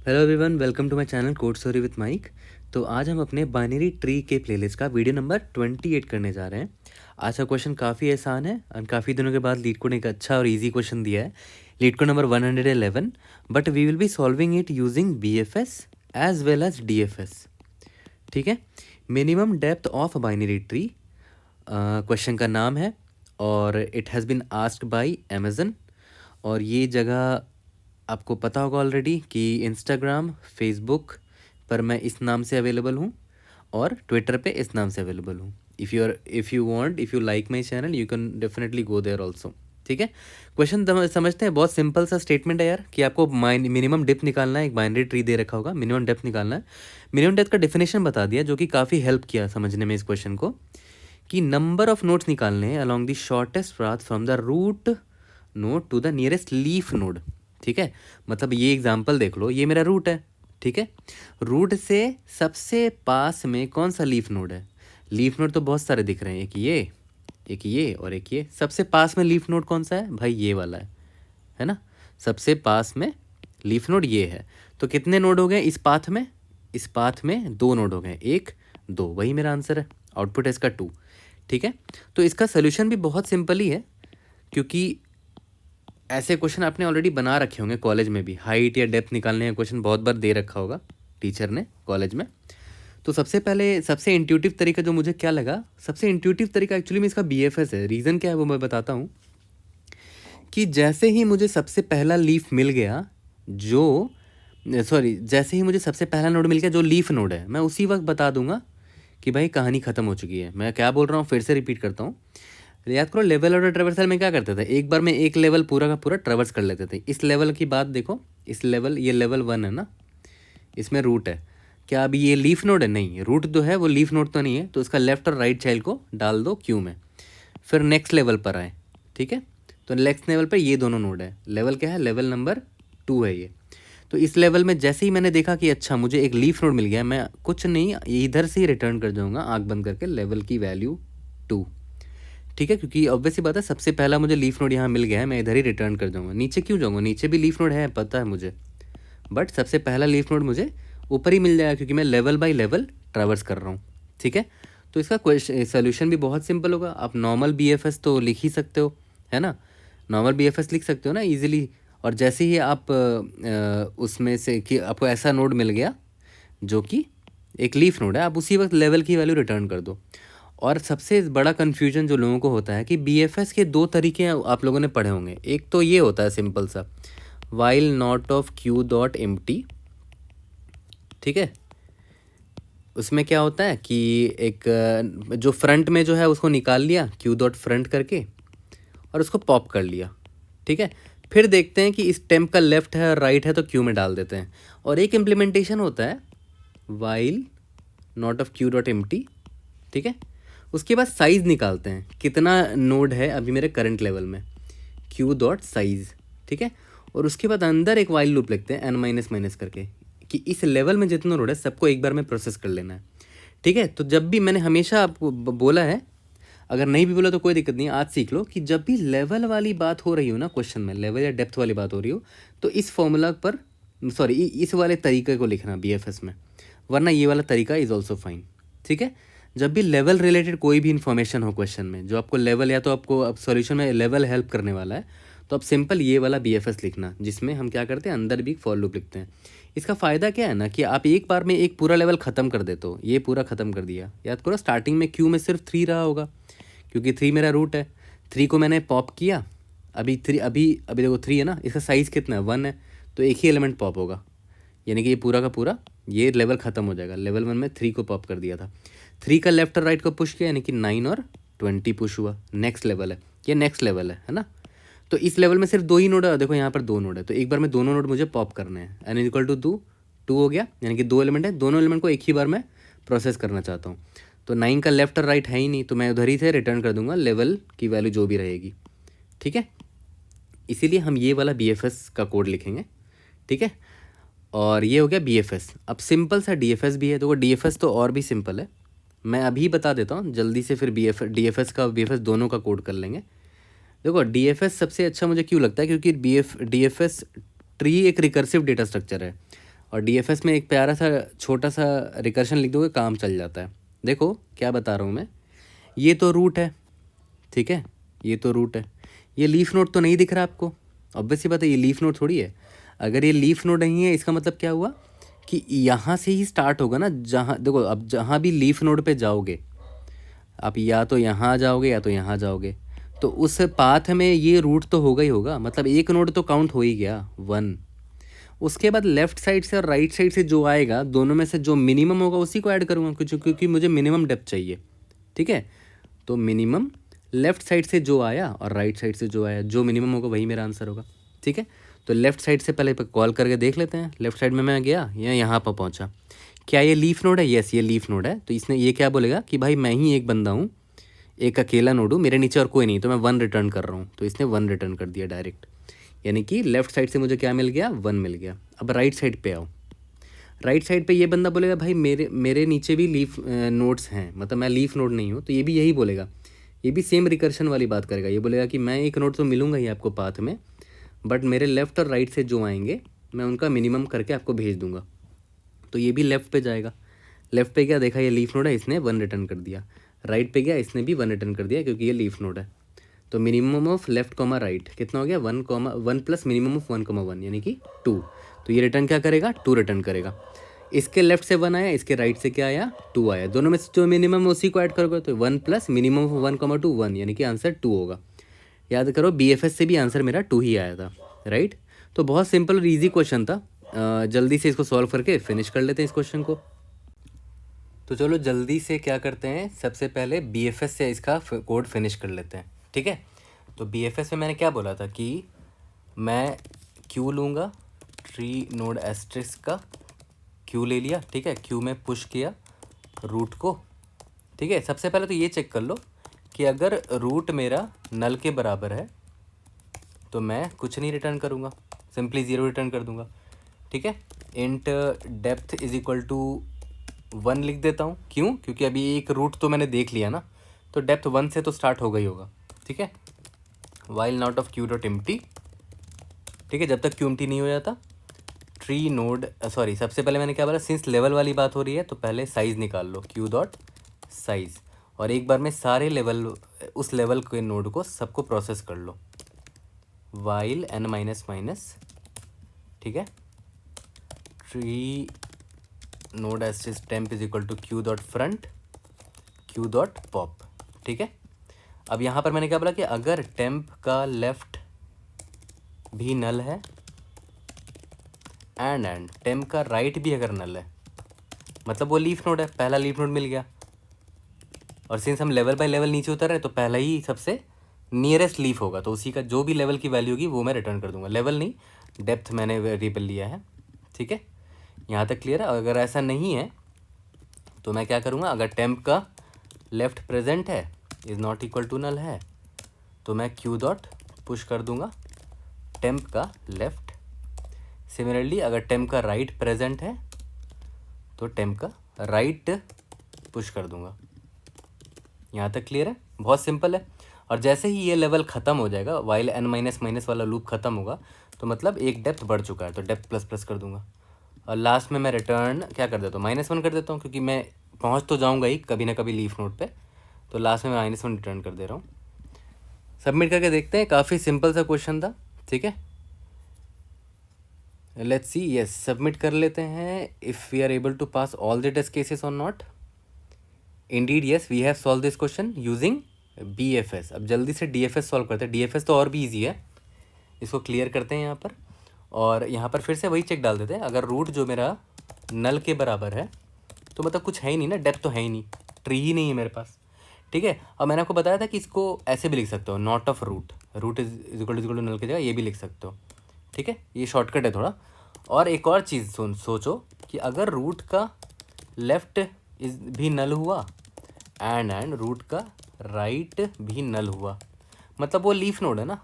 Hello everyone, welcome to my channel code story with Mike. तो आज हम अपने बाइनरी ट्री के प्लेलिस्ट का वीडियो नंबर 28 करने जा रहे हैं। आज का क्वेश्चन काफ़ी आसान है और काफ़ी दिनों के बाद लीड कोड ने एक अच्छा और इजी क्वेश्चन दिया है। LeetCode number 111, but we will be solving it using BFS as well as DFS। ठीक है। Minimum depth of binary tree question का नाम है और it has been asked by Amazon. और ये जगह आपको पता होगा ऑलरेडी कि इंस्टाग्राम, फेसबुक पर मैं इस नाम से अवेलेबल हूँ और ट्विटर पे इस नाम से अवेलेबल हूँ। If you like my channel you can definitely go there also. ठीक है। क्वेश्चन समझते हैं। बहुत सिंपल सा स्टेटमेंट है यार कि आपको मिनिमम डेप्थ निकालना है। एक बाइनरी ट्री दे रखा होगा, मिनिमम डेप्थ निकालना है। मिनिमम डेप्थ का डेफिनेशन बता दिया जो कि काफ़ी हेल्प किया समझने में इस क्वेश्चन को, कि नंबर ऑफ नोड्स निकालने हैं along the shortest path from the root node to the nearest leaf node. ठीक है। मतलब ये एग्जांपल देख लो, ये मेरा रूट है। ठीक है। रूट से सबसे पास में कौन सा लीफ नोड है? लीफ नोड तो बहुत सारे दिख रहे हैं, एक ये और एक ये। सबसे पास में लीफ नोड कौन सा है भाई? ये वाला है ना। सबसे पास में लीफ नोड ये है। तो कितने नोड हो गए इस पाथ में? इस पाथ में 2 नोड हो गए, 1 2, वही मेरा आंसर है। आउटपुट है इसका 2। ठीक है। तो इसका सोल्यूशन भी बहुत सिंपल ही है, क्योंकि ऐसे क्वेश्चन आपने ऑलरेडी बना रखे होंगे कॉलेज में भी। हाइट या डेप्थ निकालने का क्वेश्चन बहुत बार दे रखा होगा टीचर ने कॉलेज में। तो सबसे पहले सबसे इंट्यूटिव तरीका जो मुझे क्या लगा, सबसे इंट्यूटिव तरीका एक्चुअली में इसका BFS है। रीज़न क्या है वो मैं बताता हूँ। कि जैसे ही मुझे सबसे पहला लीफ मिल गया जैसे ही मुझे सबसे पहला नोड मिल गया जो लीफ नोड है, मैं उसी वक्त बता दूंगा कि भाई कहानी ख़त्म हो चुकी है। मैं क्या बोल रहा हूँ फिर से रिपीट करता हूँ। याद करो, लेवल ऑर्डर ट्रेवर्सल में क्या करते थे? एक बार में एक लेवल पूरा का पूरा ट्रेवर्स कर लेते थे। इस लेवल की बात देखो, इस लेवल, ये लेवल 1 है ना, इसमें रूट है। क्या अभी ये लीफ नोड है? नहीं, रूट जो है वो लीफ नोड तो नहीं है। तो इसका लेफ्ट और राइट चाइल्ड को डाल दो क्यू में। फिर नेक्स्ट लेवल पर आए। ठीक है। तो नेक्स्ट लेवल पर ये दोनों नोड है। लेवल क्या है? लेवल नंबर 2 है ये। तो इस लेवल में जैसे ही मैंने देखा कि अच्छा मुझे एक लीफ नोड मिल गया, मैं कुछ नहीं इधर से ही रिटर्न कर जाऊँगा आँख बंद करके, लेवल की वैल्यू 2। ठीक है। क्योंकि ऑब्वियस सी बात है, सबसे पहला मुझे लीफ नोड यहाँ मिल गया है, मैं इधर ही रिटर्न कर जाऊँगा। नीचे क्यों जाऊँगा? नीचे भी लीफ नोड है, पता है मुझे, बट सबसे पहला लीफ नोड मुझे ऊपर ही मिल जाएगा क्योंकि मैं लेवल बाय लेवल ट्रैवर्स कर रहा हूँ। ठीक है। तो इसका सोल्यूशन भी बहुत सिंपल होगा। आप नॉर्मल BFS तो लिख ही सकते हो, है ना। नॉर्मल BFS लिख सकते हो ना ईजिली। और जैसे ही आप उसमें से कि आपको ऐसा नोड मिल गया जो कि एक लीफ नोड है, आप उसी वक्त लेवल की वैल्यू रिटर्न कर दो। और सबसे बड़ा कन्फ्यूजन जो लोगों को होता है कि BFS के 2 तरीके आप लोगों ने पढ़े होंगे। एक तो ये होता है सिंपल सा, while not of Q dot empty. ठीक है। उसमें क्या होता है कि एक जो फ्रंट में जो है उसको निकाल लिया क्यू डॉट फ्रंट करके और उसको पॉप कर लिया। ठीक है। फिर देखते हैं कि इस टेम्प का लेफ्ट है और राइट है तो क्यू में डाल देते हैं। और एक इम्प्लीमेंटेशन होता है while not of Q dot empty. ठीक है। उसके बाद साइज़ निकालते हैं, कितना नोड है अभी मेरे करंट लेवल में, क्यू डॉट साइज़। ठीक है। और उसके बाद अंदर एक वाइल लूप लिखते हैं n करके, कि इस लेवल में जितना नोड है सबको एक बार में प्रोसेस कर लेना है। ठीक है। तो जब भी मैंने हमेशा आपको बोला है, अगर नहीं भी बोला तो कोई दिक्कत नहीं, आज सीख लो कि जब भी लेवल वाली बात हो रही हो ना क्वेश्चन में, लेवल या डेप्थ वाली बात हो रही हो, तो इस फॉर्मूला पर इस वाले तरीके को लिखना BFS में, वरना ये वाला तरीका इज़ ऑल्सो फाइन। ठीक है। जब भी लेवल रिलेटेड कोई भी इन्फॉर्मेशन हो क्वेश्चन में, जो आपको लेवल या तो आपको अब सॉल्यूशन में लेवल हेल्प करने वाला है, तो आप सिंपल ये वाला BFS लिखना, जिसमें हम क्या करते हैं अंदर भी फॉर लूप लिखते हैं। इसका फ़ायदा क्या है ना कि आप एक बार में एक पूरा लेवल ख़त्म कर देते हो। ये पूरा ख़त्म कर दिया। याद करो स्टार्टिंग में क्यू में सिर्फ 3 रहा होगा, क्योंकि 3 मेरा रूट है। 3 को मैंने पॉप किया, अभी 3 अभी अभी देखो 3 है ना, इसका साइज़ कितना है? 1 है, तो एक ही एलिमेंट पॉप होगा, यानी कि ये पूरा का पूरा ये लेवल ख़त्म हो जाएगा। लेवल 1 में 3 को पॉप कर दिया था, 3 का लेफ्ट और राइट को पुश किया, यानी कि 9 और 20 पुश हुआ। नेक्स्ट लेवल है, ये नेक्स्ट लेवल है ना। तो इस लेवल में सिर्फ 2 ही नोड है, देखो यहाँ पर 2 नोड है, तो एक बार में दोनों नोड मुझे पॉप करने हैं। n = 2 हो गया, यानी कि 2 एलिमेंट है, दोनों एलिमेंट को एक ही बार में प्रोसेस करना चाहता हूँ। तो 9 का लेफ्ट और राइट है ही नहीं, तो मैं उधर ही से रिटर्न कर दूंगा लेवल की वैल्यू जो भी रहेगी। ठीक है। इसीलिए हम ये वाला BFS का कोड लिखेंगे। ठीक है। और ये हो गया BFS। अब सिंपल सा DFS भी है। देखो DFS तो और भी सिंपल है, मैं अभी बता देता हूँ जल्दी से, फिर DFS का BFS दोनों का कोड कर लेंगे। देखो DFS सबसे अच्छा मुझे क्यों लगता है, क्योंकि DFS ट्री एक रिकर्सिव डेटा स्ट्रक्चर है। और डीएफएस में एक प्यारा सा छोटा सा रिकर्शन लिख दोगे, काम चल जाता है। देखो क्या बता रहा हूँ मैं, ये तो रूट है, ठीक है, ये तो रूट है, ये लीफ नोड तो नहीं दिख रहा आपको, ऑब्वियस सी बात है, ये लीफ नोड थोड़ी है। अगर ये लीफ नोड नहीं है, इसका मतलब क्या हुआ कि यहाँ से ही स्टार्ट होगा ना, जहाँ देखो अब जहाँ भी लीफ नोड पे जाओगे आप, या तो यहाँ जाओगे या तो यहाँ जाओगे, तो उस पाथ में ये रूट तो होगा ही होगा, मतलब एक नोड तो काउंट हो ही गया 1। उसके बाद लेफ्ट साइड से और राइट साइड से जो आएगा, दोनों में से जो मिनिमम होगा उसी को ऐड करूँगा, क्योंकि मुझे मिनिमम डेप्थ चाहिए, ठीक है। तो मिनिमम लेफ्ट साइड से जो आया और राइट साइड से जो आया, जो मिनिमम होगा वही मेरा आंसर होगा, ठीक है। तो लेफ्ट साइड से पहले कॉल करके देख लेते हैं, लेफ्ट साइड में मैं गया या यहाँ पर पहुँचा, क्या ये लीफ नोड है? यस, ये लीफ नोड है। तो इसने ये क्या बोलेगा कि भाई मैं ही एक बंदा हूँ, एक अकेला नोड हूँ, मेरे नीचे और कोई नहीं, तो मैं 1 रिटर्न कर रहा हूँ। तो इसने 1 रिटर्न कर दिया डायरेक्ट, यानी कि लेफ्ट साइड से मुझे क्या मिल गया? 1 मिल गया। अब राइट साइड पे आओ, राइट साइड पे ये बंदा बोलेगा भाई मेरे नीचे भी लीफ नोड्स हैं, मतलब मैं लीफ नोड नहीं हूँ, तो ये भी यही बोलेगा, ये भी सेम रिकर्शन वाली बात करेगा। ये बोलेगा कि मैं एक नोड तो मिलूंगा ही आपको पाथ में, बट मेरे लेफ्ट और राइट से जो आएंगे मैं उनका मिनिमम करके आपको भेज दूंगा। तो ये भी लेफ्ट पे जाएगा, लेफ्ट पे क्या देखा, ये लीफ नोड है, इसने 1 रिटर्न कर दिया। राइट पे गया, इसने भी 1 रिटर्न कर दिया क्योंकि ये लीफ नोड है। तो minimum of left comma right कितना हो गया? 1 प्लस मिनिमम ऑफ 1 यानी कि 2। तो ये रिटर्न क्या करेगा? 2 रिटर्न करेगा। इसके लेफ्ट से 1 आया, इसके राइट से क्या आया? 2 आया। दोनों में से जो मिनिमम उसी को ऐड करोगे, तो 1 प्लस मिनिमम ऑफ 1, 1 यानी कि आंसर 2 होगा। याद करो बीएफएस से भी आंसर मेरा 2 ही आया था, राइट। तो बहुत सिंपल और ईजी क्वेश्चन था। जल्दी से इसको सॉल्व करके फिनिश कर लेते हैं इस क्वेश्चन को। तो चलो जल्दी से क्या करते हैं, सबसे पहले बीएफएस से इसका कोड फिनिश कर लेते हैं, ठीक है। तो बीएफएस में मैंने क्या बोला था कि मैं क्यू लूँगा, ट्री नोड एस्ट्रिक्स का क्यू ले लिया, ठीक है। क्यू में पुश किया रूट को, ठीक है। सबसे पहले तो ये चेक कर लो कि अगर रूट मेरा नल के बराबर है तो मैं कुछ नहीं रिटर्न करूँगा, सिंपली 0 रिटर्न कर दूँगा, ठीक है। Int depth is equal to 1 लिख देता हूँ, क्यों? क्योंकि अभी एक रूट तो मैंने देख लिया ना, तो डेप्थ 1 से तो स्टार्ट हो गई होगा, ठीक है। While not of Q dot empty, ठीक है, जब तक क्यू एम्प्टी नहीं हो जाता। ट्री नोड सॉरी, सबसे पहले मैंने क्या बोला, सिंस लेवल वाली बात हो रही है तो पहले साइज़ निकाल लो, क्यू डॉट साइज़, और एक बार में सारे लेवल, उस लेवल के नोड को सबको प्रोसेस कर लो। वाइल n माइनस माइनस, ठीक है, tree node asterisk temp is equal to q dot front q dot pop, ठीक है। अब यहाँ पर मैंने क्या बोला कि अगर टेम्प का लेफ्ट भी नल है एंड टेम्प का राइट भी अगर नल है, मतलब वो लीफ नोड है, पहला लीफ नोड मिल गया। और सिंस हम लेवल बाय लेवल नीचे उतर रहे तो पहला ही सबसे नियरेस्ट लीफ होगा, तो उसी का जो भी लेवल की वैल्यू होगी वो मैं रिटर्न कर दूंगा। लेवल नहीं, डेप्थ मैंने वेरिएबल लिया है, ठीक है। यहाँ तक क्लियर है। अगर ऐसा नहीं है तो मैं क्या करूँगा, अगर टेम्प का लेफ्ट प्रेजेंट है, is not equal to null है, तो मैं क्यू डॉट पुश कर दूंगा टेम्प का लेफ्ट। सिमिलरली अगर टेम्प का राइट प्रेजेंट है तो टेम्प का राइट पुश कर दूंगा। यहाँ तक क्लियर है, बहुत सिंपल है। और जैसे ही ये लेवल ख़त्म हो जाएगा, वाइल n माइनस माइनस वाला लूप ख़त्म होगा, तो मतलब एक डेप्थ बढ़ चुका है, तो डेप्थ प्लस प्लस कर दूंगा। और लास्ट में मैं रिटर्न क्या कर देता हूँ, -1 कर देता हूँ, क्योंकि मैं पहुँच तो जाऊँगा ही कभी ना कभी लीफ नोड पे, तो लास्ट में मैं -1 रिटर्न कर दे रहा हूँ। सबमिट करके देखते हैं, काफ़ी सिंपल सा क्वेश्चन था, ठीक है। लेट्स सी, यस, सबमिट कर लेते हैं। If we are able to pass all the test cases और not. Indeed yes, we have solve this question using BFS। अब जल्दी से DFS सॉल्व करते हैं। DFS तो और भी ईजी है, इसको क्लियर करते हैं यहाँ पर। और यहाँ पर फिर से वही चेक डाल देते हैं, अगर रूट जो मेरा नल के बराबर है तो मतलब कुछ है ही नहीं ना, डेप्थ तो है ही नहीं, ट्री ही नहीं है मेरे पास, ठीक है। अब मैंने आपको बताया था कि इसको ऐसे भी लिख सकते हो, not of root, root is equal to null की जगह ये भी लिख सकते हो, ठीक है। ये शॉर्टकट है थोड़ा। और एक और चीज़ सोचो कि अगर रूट का लेफ्ट इज भी नल हुआ एंड रूट का राइट भी नल हुआ, मतलब वो लीफ नोड है ना,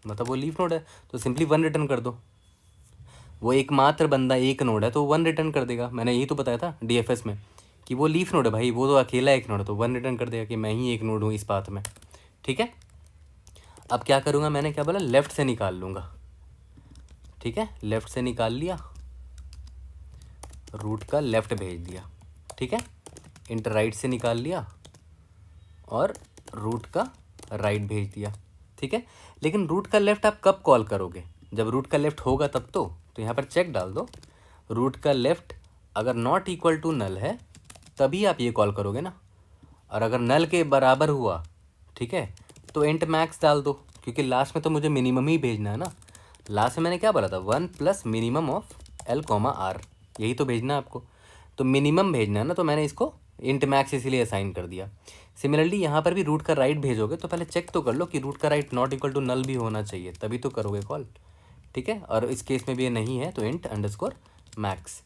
मतलब वो लीफ नोड है, तो सिंपली 1 रिटर्न कर दो। वो एकमात्र बंदा एक नोड है तो 1 रिटर्न कर देगा। मैंने यही तो बताया था DFS में कि वो लीफ नोड है भाई, वो तो अकेला एक नोड है, तो 1 रिटर्न कर देगा कि मैं ही एक नोड हूँ इस पाथ में, ठीक है। अब क्या करूँगा, मैंने क्या बोला, लेफ़्ट से निकाल लूँगा, ठीक है। लेफ़्ट से निकाल लिया, रूट का लेफ़्ट भेज दिया, ठीक है, इंट राइट से निकाल लिया और रूट का राइट भेज दिया, ठीक है। लेकिन रूट का लेफ़्ट आप कब कॉल करोगे? जब रूट का लेफ़्ट होगा तब तो यहाँ पर चेक डाल दो, रूट का लेफ़्ट अगर नॉट इक्वल टू नल है तभी आप ये कॉल करोगे ना, और अगर नल के बराबर हुआ, ठीक है, तो इंट मैक्स डाल दो, क्योंकि लास्ट में तो मुझे मिनिमम ही भेजना है ना। लास्ट में मैंने क्या बोला था, 1 plus minimum of L comma R, यही तो भेजना है आपको, तो मिनिमम भेजना है ना, तो मैंने इसको इंट मैक्स इसीलिए असाइन कर दिया। सिमिलरली यहाँ पर भी रूट का राइट भेजोगे तो पहले चेक तो कर लो कि रूट का right not equal to null भी होना चाहिए, तभी तो करोगे कॉल, ठीक है। और इस केस में भी ये नहीं है तो इंट अंडरस्कोर मैक्स,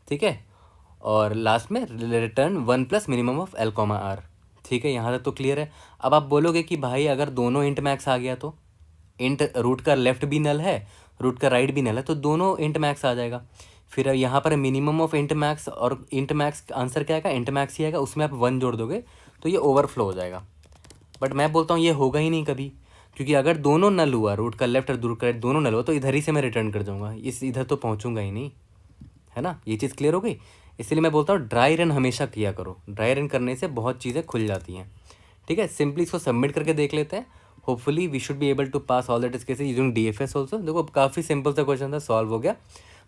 ठीक है। और लास्ट में return 1 plus minimum of L comma R, ठीक है। यहाँ तक तो क्लियर है। अब आप बोलोगे कि भाई अगर दोनों इंट मैक्स आ गया तो इंट रूट का लेफ़्ट भी नल है, रूट का राइट भी नल है, तो दोनों इंट मैक्स आ जाएगा। फिर यहाँ पर मिनिमम ऑफ इंट मैक्स और इंट मैक्स आंसर क्या आएगा, इंट मैक्स ही आएगा, उसमें आप 1 जोड़ दोगे तो ये ओवरफ्लो हो जाएगा। बट मैं बोलता हूँ ये होगा ही नहीं कभी, क्योंकि अगर दोनों नल हुआ, रूट का लेफ्ट और रूट का राइट दोनों नल हुआ, तो इधर ही से मैं रिटर्न कर जाऊँगा, इधर तो पहुँचूंगा ही नहीं, है ना। ये चीज़ क्लियर हो गई। इसलिए मैं बोलता हूँ ड्राई रन हमेशा किया करो, ड्राई रन करने से बहुत चीज़ें खुल जाती हैं, ठीक है। सिंपली इसको सबमिट करके देख लेते हैं, hopefully we should be able to pass all the test cases using DFS also. देखो काफ़ी सिंपल सा क्वेश्चन था, सॉल्व हो गया,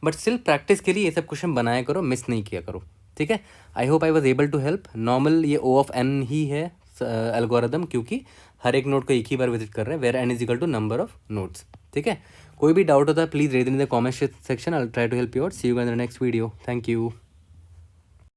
बट स्टिल प्रैक्टिस के लिए ये सब क्वेश्चन बनाया करो, मिस नहीं किया करो, ठीक है। I hope I was able to help. Normal ये O ऑफ N ही है एल्गोरिदम, क्योंकि हर एक नोड को एक ही बार विजिट कर रहे हैं, where N is equal to number of nodes, ठीक है। कोई भी डाउट होता है please raise in the comment section, I will try to help you out. See you in the next video, thank you.